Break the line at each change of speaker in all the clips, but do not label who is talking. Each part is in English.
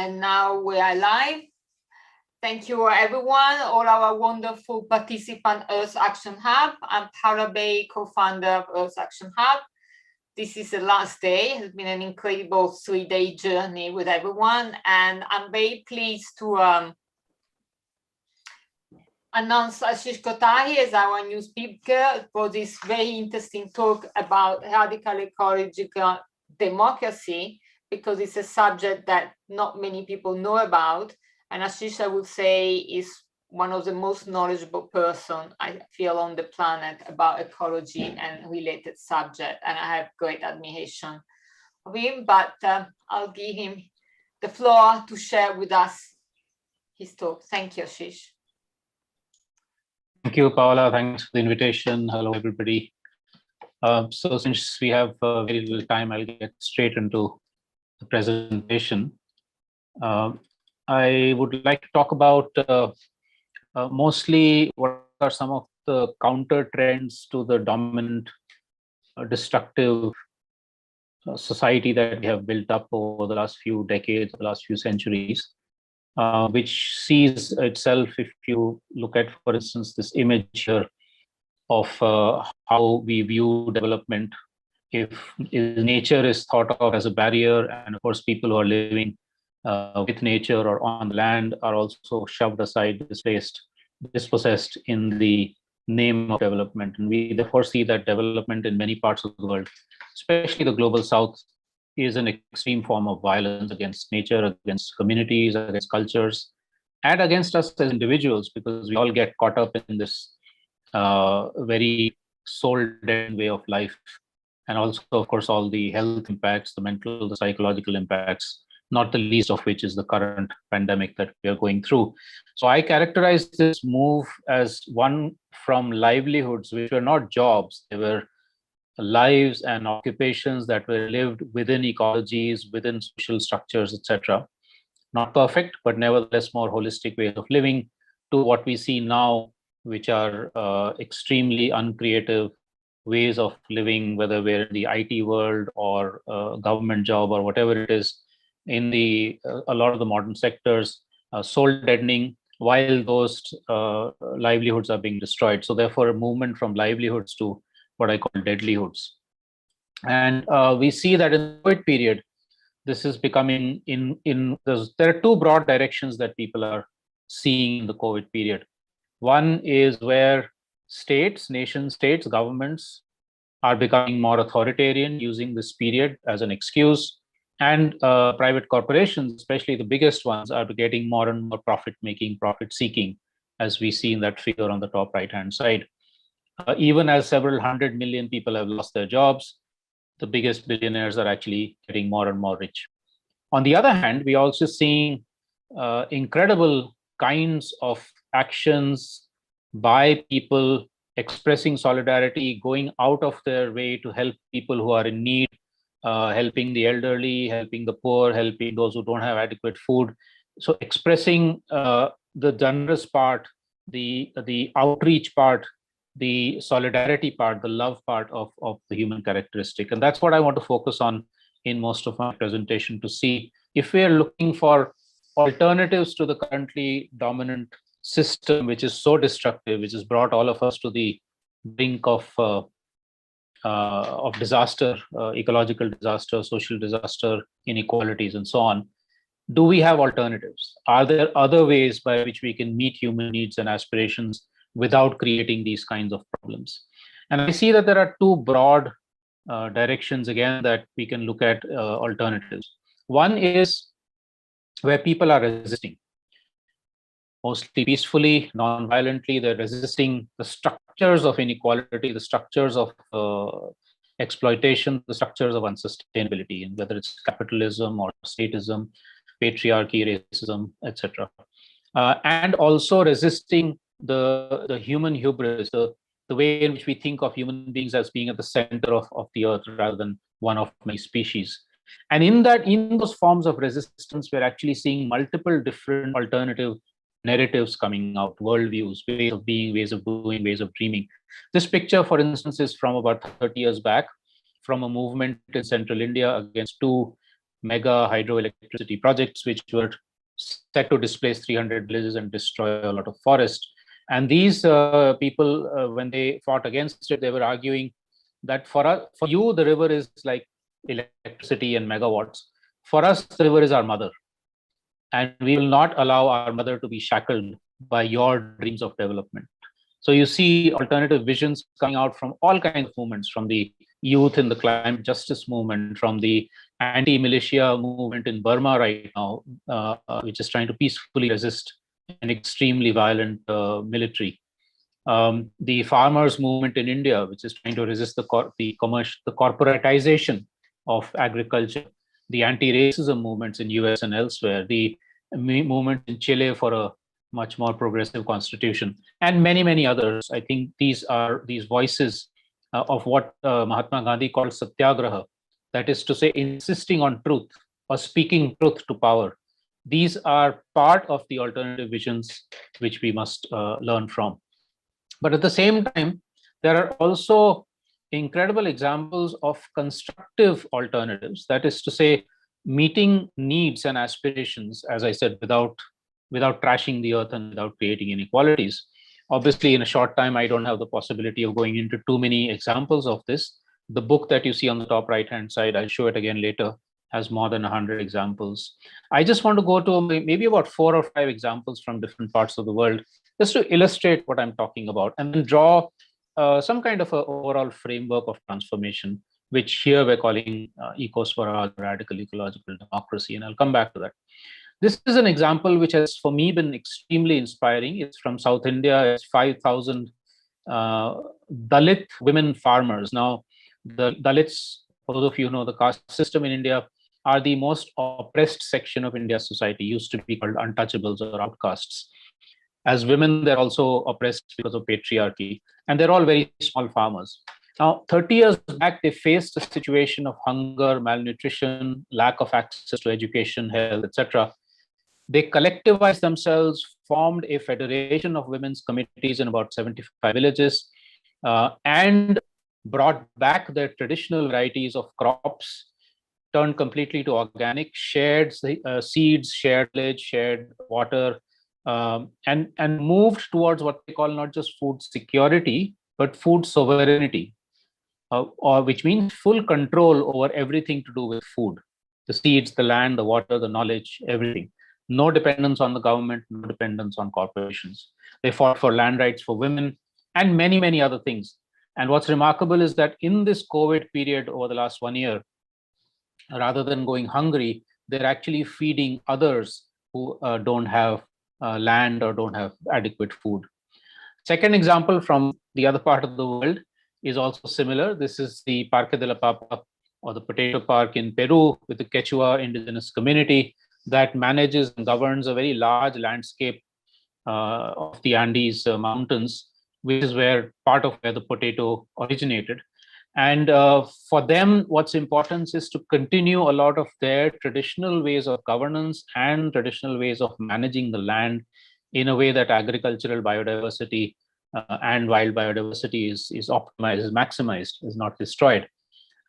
And now we are live. Thank you everyone, all our wonderful participants, Earth Action Hub. I'm Paula Bay, co-founder of Earth Action Hub. This is the last day. It's been an incredible 3-day journey with everyone. And I'm very pleased to announce Ashish Kotahi as our new speaker for this very interesting talk about radical ecological democracy, because it's a subject that not many people know about. And Ashish, I would say, is one of the most knowledgeable person I feel on the planet about ecology and related subject. And I have great admiration of him, but I'll give him the floor to share with us his talk. Thank you, Ashish.
Thank you, Paola. Thanks for the invitation. Hello, everybody. So since we have very little time, I'll get straight into the presentation. I would like to talk about mostly what are some of the counter trends to the dominant destructive society that we have built up over the last few decades, the last few centuries. Which sees itself, if you look at, for instance, this image here of how we view development. If nature is thought of as a barrier, and of course people who are living with nature or on the land are also shoved aside, dispossessed in the name of development. And we therefore see that development in many parts of the world, especially the global south, is an extreme form of violence against nature, against communities, against cultures, and against us as individuals, because we all get caught up in this very soul-dead way of life. And also, of course, all the health impacts, the mental, the psychological impacts, not the least of which is the current pandemic that we are going through. So I characterize this move as one from livelihoods, which were not jobs, they were lives and occupations that were lived within ecologies, within social structures, etc. Not perfect, but nevertheless more holistic ways of living, to what we see now, which are extremely uncreative ways of living, whether we're in the IT world or government job or whatever it is, in the a lot of the modern sectors, soul deadening, while those livelihoods are being destroyed. So therefore, a movement from livelihoods to what I call deadlihoods. And we see that in the COVID period, this is becoming there are two broad directions that people are seeing in the COVID period. One is where states, nation states, governments are becoming more authoritarian, using this period as an excuse. And private corporations, especially the biggest ones, are getting more and more profit-making, profit-seeking, as we see in that figure on the top right-hand side. Even as several 100 million people have lost their jobs, the biggest billionaires are actually getting more and more rich. On the other hand, we're also seeing incredible kinds of actions by people expressing solidarity, going out of their way to help people who are in need, helping the elderly, helping the poor, helping those who don't have adequate food. So expressing the generous part, the outreach part, the solidarity part, the love part of the human characteristic. And that's what I want to focus on in most of my presentation, to see if we are looking for alternatives to the currently dominant system, which is so destructive, which has brought all of us to the brink of disaster, ecological disaster, social disaster, inequalities, and so on. Do we have alternatives? Are there other ways by which we can meet human needs and aspirations without creating these kinds of problems? And I see that there are two broad directions, again, that we can look at alternatives. One is where people are resisting, mostly peacefully, non-violently. They're resisting the structures of inequality, the structures of exploitation, the structures of unsustainability, and whether it's capitalism or statism, patriarchy, racism, etc. And also resisting the human hubris, the way in which we think of human beings as being at the center of the earth rather than one of many species. And in those forms of resistance, we're actually seeing multiple different alternative narratives coming out, worldviews, ways of being, ways of doing, ways of dreaming. This picture, for instance, is from about 30 years back, from a movement in central India against two mega hydroelectricity projects, which were set to displace 300 villages and destroy a lot of forest. And these people, when they fought against it, they were arguing that for you, the river is like electricity and megawatts. For us, the river is our mother. And we will not allow our mother to be shackled by your dreams of development. So you see alternative visions coming out from all kinds of movements, from the youth in the climate justice movement, from the anti-militia movement in Burma right now, which is trying to peacefully resist an extremely violent military. The farmers movement in India, which is trying to resist the corporatization of agriculture. The anti-racism movements in US and elsewhere, the movement in Chile for a much more progressive constitution, and many, many others. I think these are these voices of what Mahatma Gandhi called satyagraha, that is to say, insisting on truth or speaking truth to power. These are part of the alternative visions which we must learn from. But at the same time, there are also incredible examples of constructive alternatives, that is to say, meeting needs and aspirations, as I said, without trashing the earth and without creating inequalities. Obviously, in a short time, I don't have the possibility of going into too many examples of this. The book that you see on the top right-hand side, I'll show it again later, has more than 100 examples. I just want to go to maybe about 4 or 5 examples from different parts of the world, just to illustrate what I'm talking about, and then draw some kind of an overall framework of transformation, which here we're calling Eco-swaraj, radical ecological democracy, and I'll come back to that. This is an example which has, for me, been extremely inspiring. It's from South India. It's 5,000 Dalit women farmers. Now, the Dalits, for those of you who know the caste system in India, are the most oppressed section of India's society, used to be called untouchables or outcasts. As women, they're also oppressed because of patriarchy, and they're all very small farmers. Now, 30 years back, they faced a situation of hunger, malnutrition, lack of access to education, health, etc. They collectivized themselves, formed a federation of women's committees in about 75 villages, and brought back their traditional varieties of crops, turned completely to organic, shared seeds, shared village, shared water, and moved towards what they call not just food security, but food sovereignty, or which means full control over everything to do with food, the seeds, the land, the water, the knowledge, everything. No dependence on the government, no dependence on corporations. They fought for land rights for women and many, many other things. And what's remarkable is that in this COVID period over the last 1 year, rather than going hungry, they're actually feeding others who don't have land or don't have adequate food. Second example from the other part of the world is also similar. This is the Parque de la Papa, or the potato park in Peru, with the Quechua indigenous community that manages and governs a very large landscape of the Andes mountains, which is where part of where the potato originated. And for them, what's important is to continue a lot of their traditional ways of governance and traditional ways of managing the land in a way that agricultural biodiversity and wild biodiversity is optimized, is maximized, is not destroyed.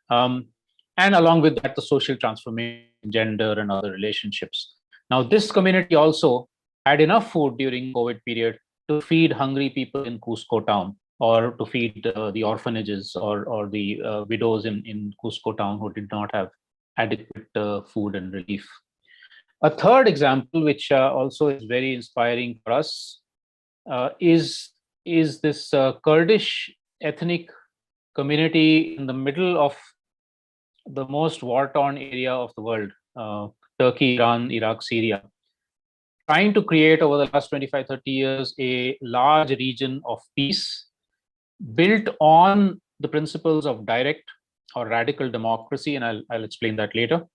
And along with that, the social transformation, gender, and other relationships. Now, this community also had enough food during COVID period to feed hungry people in Cusco town, or to feed the orphanages or the widows in Cusco town who did not have adequate food and relief. A third example, which also is very inspiring for us, is this Kurdish ethnic community in the middle of the most war-torn area of the world, Turkey, Iran, Iraq, Syria, trying to create over the last 25, 30 years a large region of peace built on the principles of direct or radical democracy, and I'll explain that later,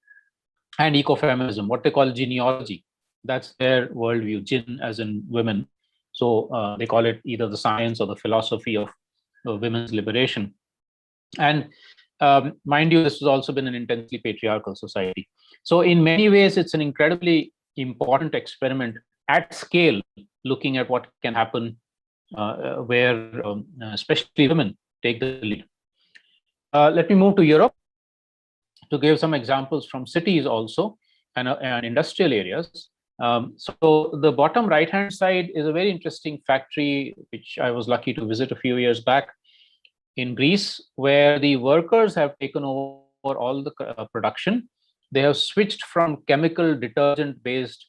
and ecofeminism, what they call genealogy. That's their worldview, jin as in women. So they call it either the science or the philosophy of women's liberation. And mind you, this has also been an intensely patriarchal society. So in many ways, it's an incredibly important experiment at scale, looking at what can happen where especially women take the lead. Let me move to Europe. to give some examples from cities also and industrial areas. So the bottom right-hand side is a very interesting factory, which I was lucky to visit a few years back in Greece, where the workers have taken over all the production. They have switched from chemical detergent-based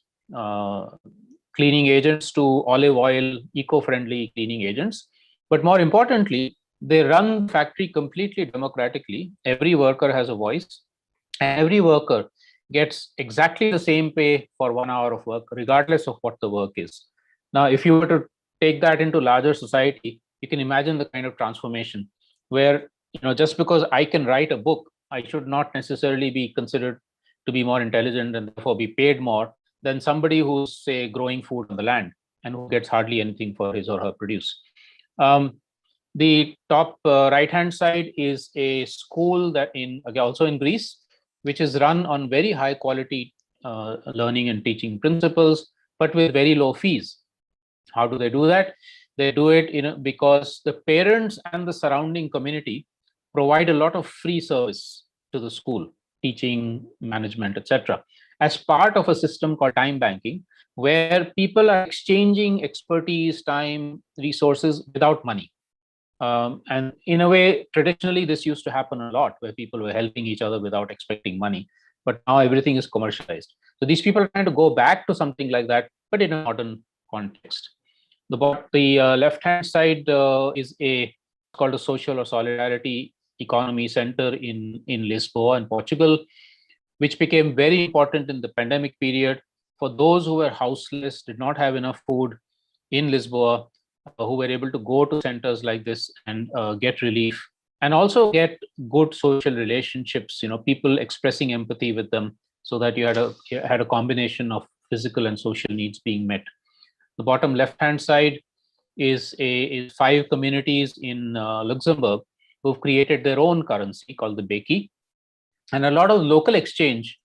cleaning agents to olive oil, eco-friendly cleaning agents. But more importantly, they run the factory completely democratically. Every worker has a voice, and every worker gets exactly the same pay for 1 hour of work, regardless of what the work is. Now, if you were to take that into larger society, you can imagine the kind of transformation where, just because I can write a book, I should not necessarily be considered to be more intelligent and therefore be paid more than somebody who's, say, growing food on the land and who gets hardly anything for his or her produce. The top right-hand side is a school that also in Greece, which is run on very high quality learning and teaching principles, but with very low fees. How do they do that? They do it because the parents and the surrounding community provide a lot of free service to the school, teaching, management, etc., as part of a system called time banking, where people are exchanging expertise, time, resources without money. And in a way, traditionally, this used to happen a lot, where people were helping each other without expecting money. But now everything is commercialized. So these people are trying to go back to something like that, but in a modern context. The left-hand side is called a social or solidarity economy center in Lisboa in Portugal, which became very important in the pandemic period for those who were houseless, did not have enough food in Lisboa, who were able to go to centers like this and get relief, and also get good social relationships, people expressing empathy with them, so that you had a combination of physical and social needs being met. The bottom left-hand side is 5 communities in Luxembourg who've created their own currency called the Beki, and a lot of local exchange.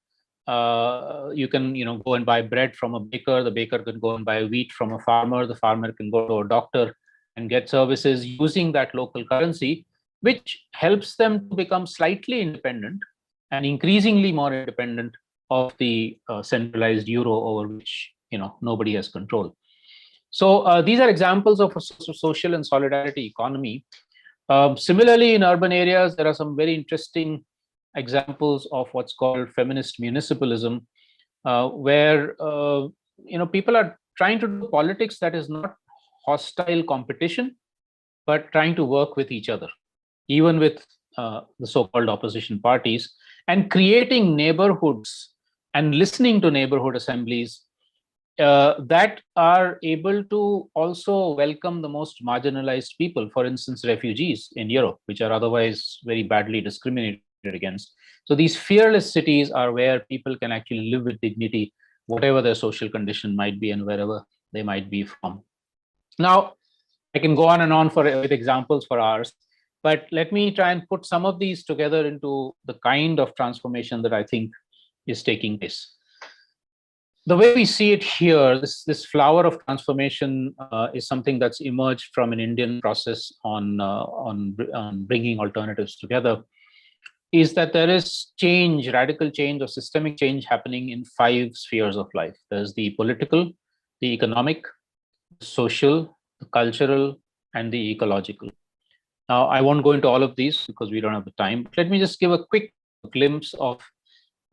You can go and buy bread from a baker. The baker can go and buy wheat from a farmer. The farmer can go to a doctor and get services using that local currency, which helps them to become slightly independent and increasingly more independent of the centralized euro over which nobody has control. So these are examples of a social and solidarity economy. Similarly, in urban areas, there are some very interesting examples of what's called feminist municipalism, where people are trying to do politics that is not hostile competition, but trying to work with each other, even with the so-called opposition parties, and creating neighborhoods and listening to neighborhood assemblies that are able to also welcome the most marginalized people, for instance, refugees in Europe, which are otherwise very badly discriminated against. So these fearless cities are where people can actually live with dignity, whatever their social condition might be and wherever they might be from. Now, I can go on and on with examples for hours, but let me try and put some of these together into the kind of transformation that I think is taking place. The way we see it here, this flower of transformation is something that's emerged from an Indian process on bringing alternatives together, is that there is change, radical change or systemic change happening in 5 spheres of life. There's the political, the economic, the social, the cultural, and the ecological. Now, I won't go into all of these because we don't have the time, but let me just give a quick glimpse of.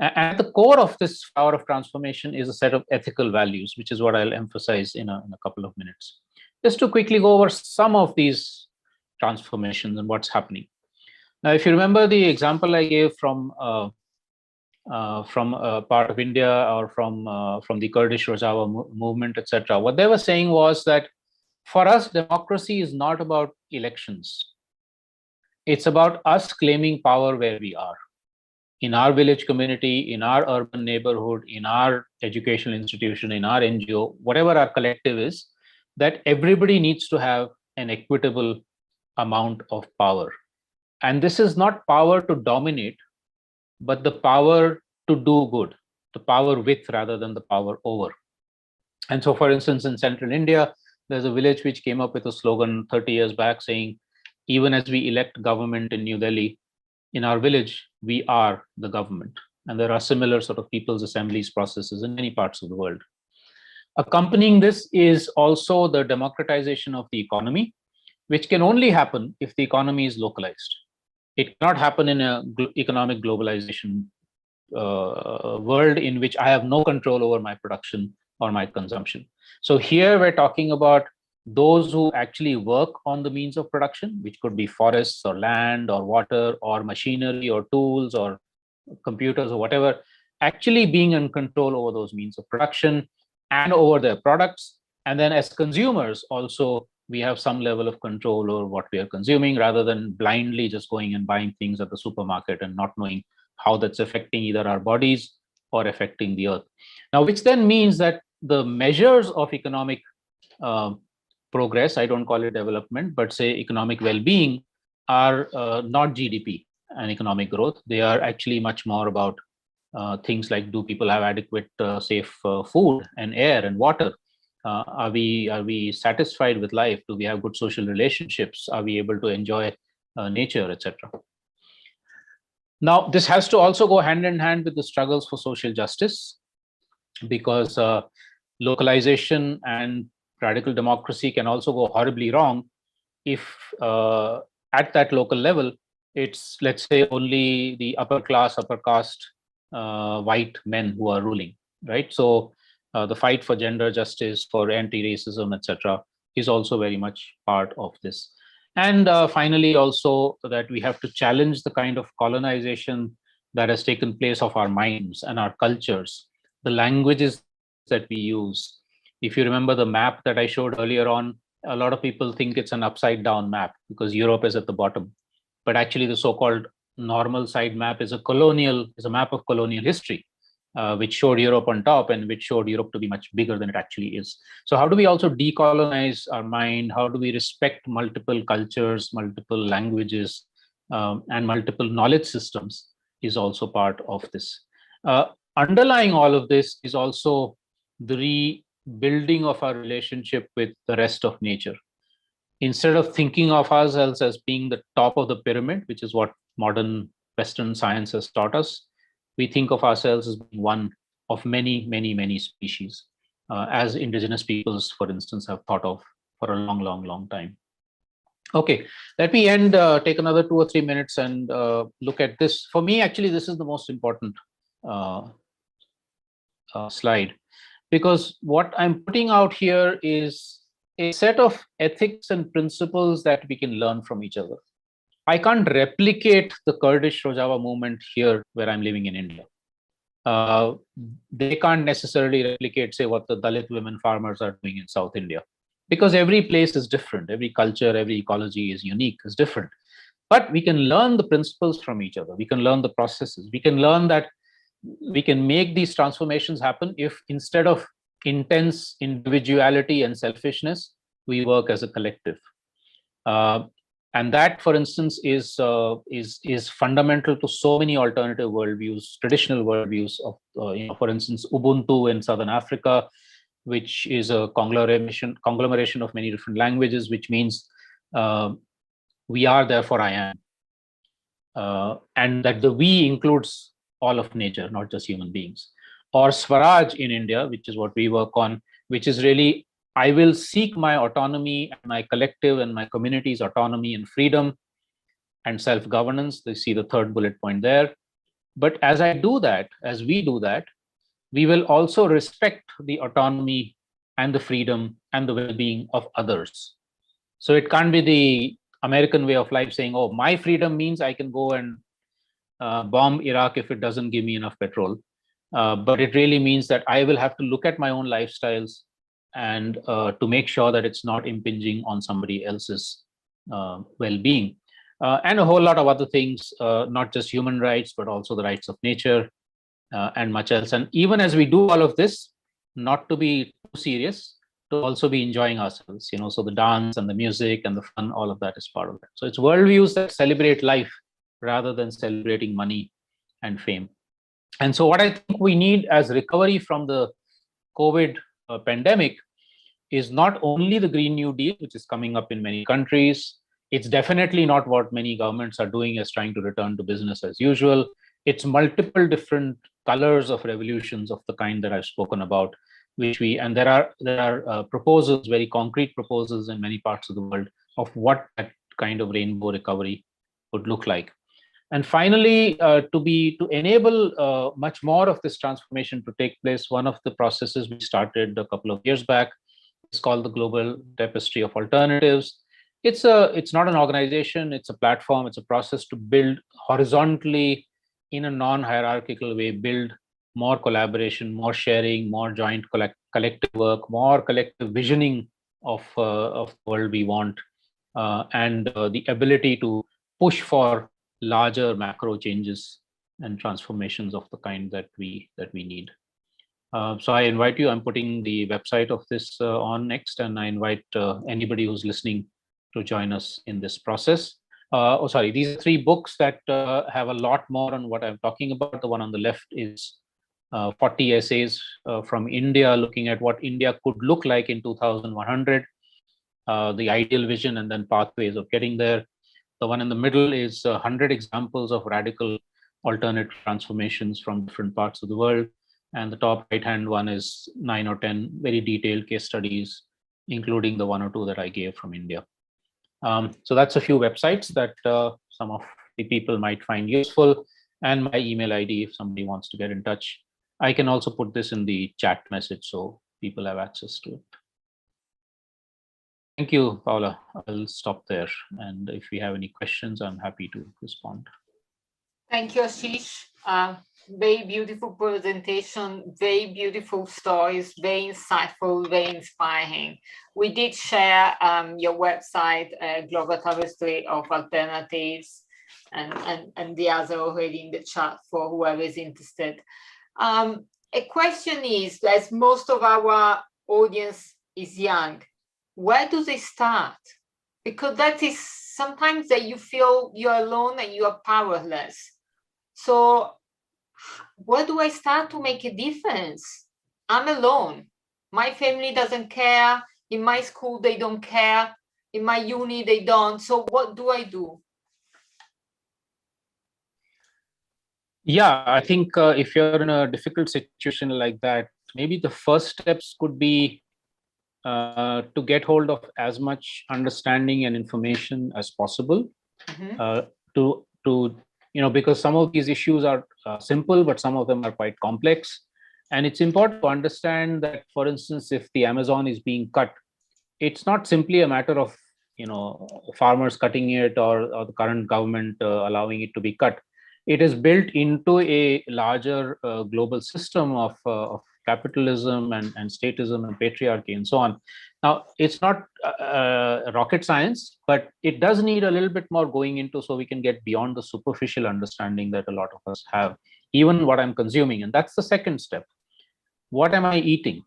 At the core of this power of transformation is a set of ethical values, which is what I'll emphasize in a couple of minutes. Just to quickly go over some of these transformations and what's happening. Now, if you remember the example I gave from a part of India or from the Kurdish Rojava movement, etc., what they were saying was that for us, democracy is not about elections. It's about us claiming power where we are. In our village community, in our urban neighborhood, in our educational institution, in our NGO, whatever our collective is, that everybody needs to have an equitable amount of power. And this is not power to dominate, but the power to do good, the power with rather than the power over. And so, for instance, in central India, there's a village which came up with a slogan 30 years back saying, even as we elect government in New Delhi, in our village, we are the government. And there are similar sort of people's assemblies processes in many parts of the world. Accompanying this is also the democratization of the economy, which can only happen if the economy is localized. It cannot happen in an economic globalization world in which I have no control over my production or my consumption. So here we're talking about those who actually work on the means of production, which could be forests or land or water or machinery or tools or computers or whatever, actually being in control over those means of production and over their products. And then as consumers also, we have some level of control over what we are consuming rather than blindly just going and buying things at the supermarket and not knowing how that's affecting either our bodies or affecting the earth. Now, which then means that the measures of economic progress, I don't call it development, but say economic well-being, are not GDP and economic growth. They are actually much more about things like, do people have adequate safe food and air and water? Are we satisfied with life? Do we have good social relationships? Are we able to enjoy nature, etc.? Now, this has to also go hand in hand with the struggles for social justice, because localization and radical democracy can also go horribly wrong if at that local level, it's, let's say, only the upper class, upper caste white men who are ruling, right? So the fight for gender justice, for anti-racism, etc., is also very much part of this. And finally, also that we have to challenge the kind of colonization that has taken place of our minds and our cultures, the languages that we use. If you remember the map that I showed earlier on, a lot of people think it's an upside down map because Europe is at the bottom. But actually the so-called normal side map is a map of colonial history, which showed Europe on top and which showed Europe to be much bigger than it actually is. So how do we also decolonize our mind? How do we respect multiple cultures, multiple languages, and multiple knowledge systems is also part of this. Underlying all of this is also the rebuilding of our relationship with the rest of nature. Instead of thinking of ourselves as being the top of the pyramid, which is what modern Western science has taught us, we think of ourselves as being one of many, many, many species, as indigenous peoples, for instance, have thought of for a long, long, long time. Okay, let me take another 2 or 3 minutes and look at this. For me, actually, this is the most important slide, because what I'm putting out here is a set of ethics and principles that we can learn from each other. I can't replicate the Kurdish Rojava movement here where I'm living in India. They can't necessarily replicate, say, what the Dalit women farmers are doing in South India, because every place is different. Every culture, every ecology is unique, is different. But we can learn the principles from each other. We can learn the processes. We can learn that we can make these transformations happen if, instead of intense individuality and selfishness, we work as a collective. And that, for instance, is fundamental to so many alternative worldviews, traditional worldviews of, for instance, Ubuntu in Southern Africa, which is a conglomeration of many different languages, which means we are, therefore I am. And that the we includes all of nature, not just human beings. Or Swaraj in India, which is what we work on, which is really, I will seek my autonomy and my collective and my community's autonomy and freedom and self-governance. You see the third bullet point there. But as I do that, as we do that, we will also respect the autonomy and the freedom and the well-being of others. So it can't be the American way of life saying, oh, my freedom means I can go and bomb Iraq if it doesn't give me enough petrol. But it really means that I will have to look at my own lifestyles and to make sure that it's not impinging on somebody else's well-being. And a whole lot of other things, not just human rights, but also the rights of nature and much else. And even as we do all of this, not to be too serious, to also be enjoying ourselves, so the dance and the music and the fun, all of that is part of that. So it's worldviews that celebrate life rather than celebrating money and fame. And so what I think we need as recovery from the COVID pandemic is not only the Green New Deal, which is coming up in many countries, It's definitely not what many governments are doing, as trying to return to business as usual. It's multiple different colors of revolutions of the kind that I've spoken about, and there are proposals, very concrete proposals in many parts of the world of what that kind of rainbow recovery would look like. And finally, to enable much more of this transformation to take place, one of the processes we started a couple of years back is called the Global Tapestry of Alternatives. It's not an organization, it's a platform, it's a process to build horizontally in a non-hierarchical way, build more collaboration, more sharing, more joint collective work, more collective visioning of the world we want, and the ability to push for larger macro changes and transformations of the kind that we need. So I invite you, I'm putting the website of this on next, and I invite anybody who's listening to join us in this process. These are 3 books that have a lot more on what I'm talking about. The one on the left is 40 essays from India, looking at what India could look like in 2100, the ideal vision and then pathways of getting there. The one in the middle is 100 examples of radical alternate transformations from different parts of the world. And the top right-hand one is 9 or 10 very detailed case studies, including the 1 or 2 that I gave from India. So that's a few websites that some of the people might find useful, and my email ID if somebody wants to get in touch. I can also put this in the chat message so people have access to it. Thank you, Paula. I'll stop there. And if we have any questions, I'm happy to respond.
Thank you, Ashish. Very beautiful presentation, very beautiful stories, very insightful, very inspiring. We did share your website, Global Tapestry of Alternatives, and the other already in the chat for whoever is interested. A question is, as most of our audience is young, where do they start? Because that is sometimes that you feel you're alone and you are powerless. So where do I start to make a difference? I'm alone. My family doesn't care. In my school, they don't care. In my uni, they don't. So what do I do?
Yeah, I think if you're in a difficult situation like that, maybe the first steps could be to get hold of as much understanding and information as possible. Because some of these issues are simple, but some of them are quite complex. And it's important to understand that, for instance, if the Amazon is being cut, it's not simply a matter of farmers cutting it or the current government allowing it to be cut. It is built into a larger global system of capitalism and statism and patriarchy and so on. Now, it's not rocket science, but it does need a little bit more going into so we can get beyond the superficial understanding that a lot of us have, even what I'm consuming. And that's the second step. What am I eating?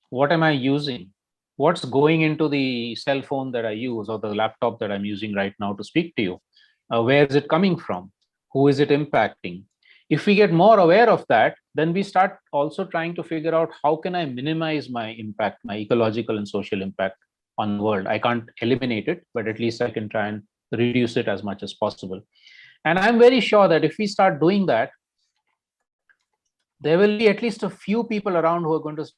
What am I using? What's going into the cell phone that I use or the laptop that I'm using right now to speak to you? Where is it coming from? Who is it impacting? If we get more aware of that, then we start also trying to figure out how can I minimize my impact, my ecological and social impact on the world. I can't eliminate it, but at least I can try and reduce it as much as possible. And I'm very sure that if we start doing that, there will be at least a few people around who are going to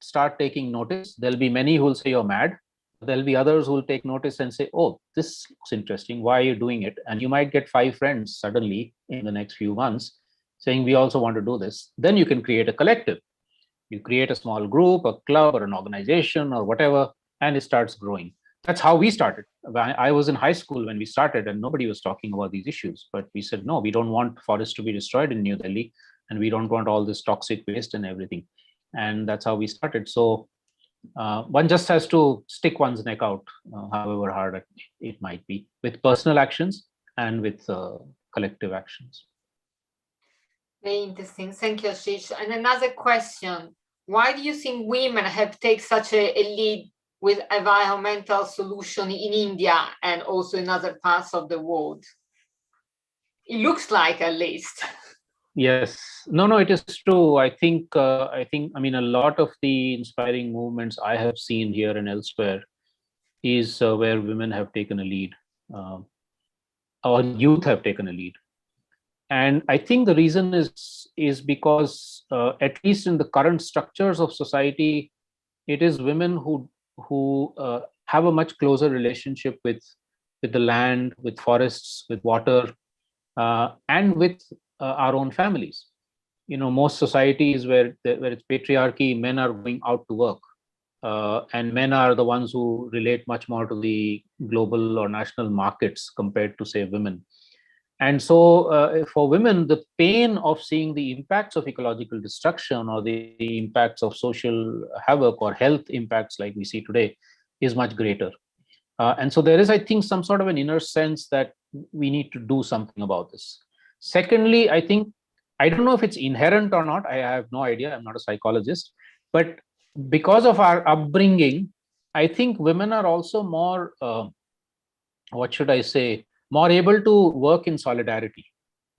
start taking notice. There'll be many who will say you're mad. There'll be others who will take notice and say, oh, this looks interesting. Why are you doing it? And you might get 5 friends suddenly in the next few months saying, we also want to do this. Then you can create a collective. You create a small group, a club, or an organization, or whatever, and it starts growing. That's how we started. I was in high school when we started, and nobody was talking about these issues. But we said, no, we don't want forests to be destroyed in New Delhi, and we don't want all this toxic waste and everything. And that's how we started. So one just has to stick one's neck out, however hard it might be, with personal actions and with collective actions.
Very interesting. Thank you, Ashish. And another question. Why do you think women have taken such a lead with environmental solution in India and also in other parts of the world? It looks like, at least.
Yes, no, it is true. I mean, a lot of the inspiring movements I have seen here and elsewhere is where women have taken a lead. our youth have taken a lead. And I think the reason is because at least in the current structures of society, it is women who have a much closer relationship with the land, with forests, with water, and with our own families. Most societies where it's patriarchy, men are going out to work, and men are the ones who relate much more to the global or national markets compared to, say, women. And so for women, the pain of seeing the impacts of ecological destruction or the impacts of social havoc or health impacts like we see today is much greater. And so there is, I think, some sort of an inner sense that we need to do something about this. Secondly, I think, I don't know if it's inherent or not, I have no idea, I'm not a psychologist, but because of our upbringing, I think women are also more, what should I say, more able to work in solidarity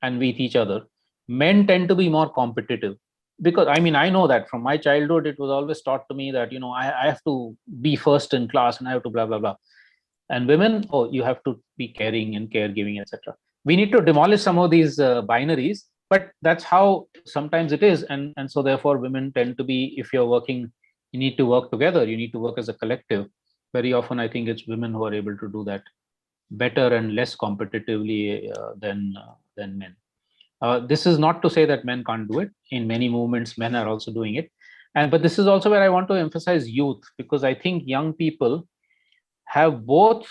and with each other. Men tend to be more competitive because, I mean, I know that from my childhood, it was always taught to me that, I have to be first in class and I have to blah, blah, blah. And women, oh, you have to be caring and caregiving, etc. We need to demolish some of these binaries, but that's how sometimes it is. And so therefore women tend to be, if you're working, you need to work together, you need to work as a collective. Very often, I think it's women who are able to do that better and less competitively than men. This is not to say that men can't do it. In many movements, men are also doing it. But this is also where I want to emphasize youth, because I think young people have both,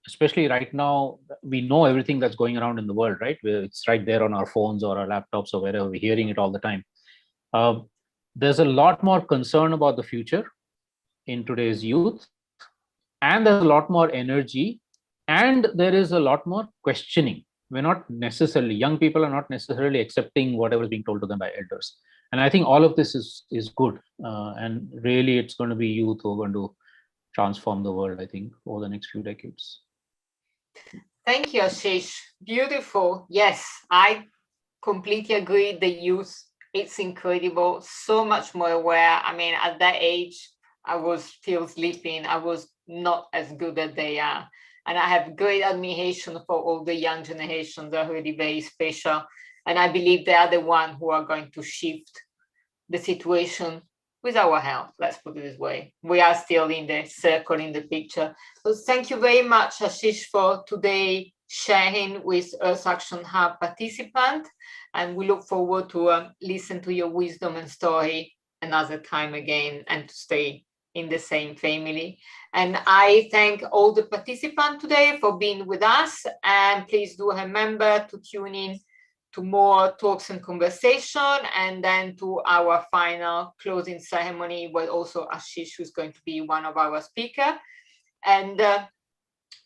especially right now, we know everything that's going around in the world, right? It's right there on our phones or our laptops or wherever, we're hearing it all the time. There's a lot more concern about the future in today's youth, and there's a lot more energy, and there is a lot more questioning. We're not necessarily, young people are not necessarily accepting whatever is being told to them by elders. And I think all of this is good. And really, it's going to be youth who are going to transform the world, I think, over the next few decades.
Thank you, Ashish. Beautiful. Yes, I completely agree. The youth, it's incredible. So much more aware. I mean, at that age, I was still sleeping. I was not as good as they are. And I have great admiration for all the young generations. They're really very special. And I believe they are the ones who are going to shift the situation with our help. Let's put it this way. We are still in the circle, in the picture. So thank you very much, Ashish, for today sharing with Earth Action Hub participants. And we look forward to listen to your wisdom and story another time again, and to stay in the same family. And I thank all the participants today for being with us. And please do remember to tune in to more talks and conversation, and then to our final closing ceremony, where also Ashish is going to be one of our speakers. And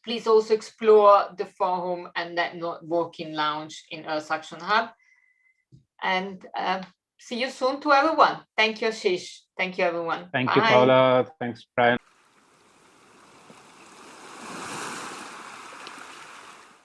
please also explore the forum and that networking lounge in Earth Action Hub. And see you soon to everyone. Thank you, Ashish. Thank you, everyone.
Thank
Bye.
you, Paula. Thanks, Brian.